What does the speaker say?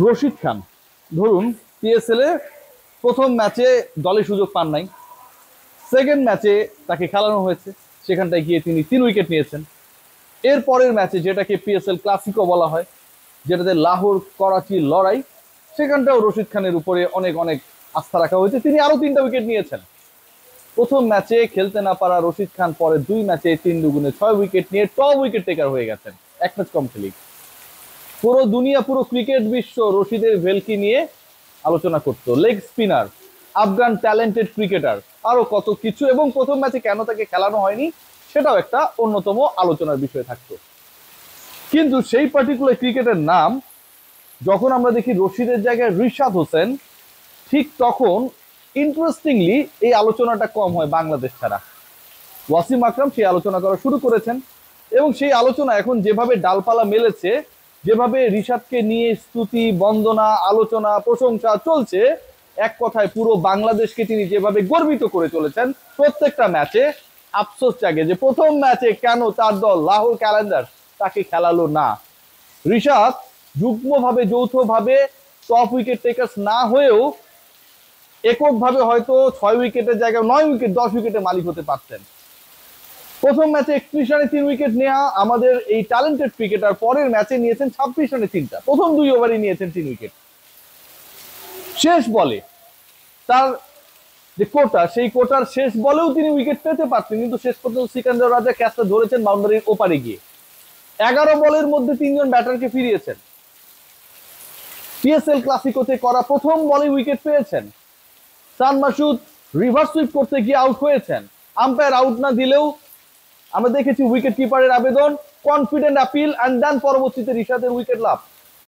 রশিদ খান ধরুন পিএসএল এ প্রথম ম্যাচে দলে সুযোগ পান নাই, সেকেন্ড ম্যাচে তাকে খেলানো হয়েছে, সেখানটায় গিয়ে তিনি 3 উইকেট নিয়েছেন। এর পরের ম্যাচে যেটাকে পিএসএল ক্লাসিকো বলা হয়, যেটাতে লাহোর করাচির লড়াই, সেখানটাও রশিদ খানের উপরে অনেক অনেক আস্থা রাখা হয়েছে, তিনি আরো 3টা উইকেট নিয়েছেন। প্রথম ম্যাচে খেলতে না পারা রশিদ খান পরে 2 ম্যাচে 3 দুগুণে 6 উইকেট নিয়ে টপ উইকেট টেকার হয়ে গেছেন, এক ম্যাচ কম খেলি। পুরো দুনিয়া, পুরো ক্রিকেট বিশ্ব রশিদের ভেলকি নিয়ে আলোচনা করতো, leg spinner, Afghan talented cricketer, আরো কত কিছু। এবং প্রথম ম্যাচে কেন তাকে খেলানো হয়নি সেটাও একটা অন্যতম আলোচনার বিষয় থাকতো। কিন্তু সেই পার্টিকুলার ক্রিকেটের নাম যখন আমরা দেখি রশিদের জায়গায় রিশাদ হোসেন, ঠিক তখন ইন্টারেস্টিংলি এই আলোচনাটা কম হয় বাংলাদেশ ছাড়া। ওয়াসিম আকরাম সেই আলোচনা করা শুরু করেছেন, এবং সেই আলোচনা এখন যেভাবে ডালপালা মেলেছে, যেভাবে রিশাদকে নিয়ে স্তুতি, বন্দনা, আলোচনা, প্রশংসা চলছে, এক কথায় পুরো বাংলাদেশকে তিনি যেভাবে গর্বিত করে চলেছেন প্রত্যেকটা ম্যাচে, আফসোস জাগে যে প্রথম ম্যাচে কেন তার দল লাহোর ক্যালেন্ডার তাকে খেলালো না। রিশাদ যুগ্মভাবে, যৌথভাবে টপ উইকেট টেকার্স না হয়েও এককভাবে হয়তো 6 উইকেটের জায়গায় 9 উইকেট, 10 উইকেটের মালিক হতে পারতেন। প্রথম ম্যাচে 31 রানে 3 উইকেট নেওয়া আমাদের এই ট্যালেন্টেড ক্রিকেটার পরের ম্যাচে নিয়েছেন 26 রানে 3টা, প্রথম 2 ওভারই নিয়েছেন 3 উইকেট। শেষ বলে তার যে কোটা, সেই কোটার শেষ বলেও তিনি উইকেট পেতে পারতেন, কিন্তু শেষ পর্যন্ত সিকান্দার রাজা ক্যাচটা ধরেছেন বাউন্ডারির ওপারে গিয়ে। 11 বলের মধ্যে 3জন ব্যাটারকে ফিরিয়েছেন। পিএসএল ক্লাসিকোতে করা প্রথম বলে উইকেট পেয়েছেন। সান মাসুদ রিভার্স সুইপ করতে গিয়ে আউট হয়েছেন, আম্পায়ার আউট না দিলেও আমরা দেখেছি উইকেট কিপারের আবেদন, কনফিডেন্ট আপিল, অ্যান্ড দেন পরবর্তীতে রিশাদের উইকেট লাভ।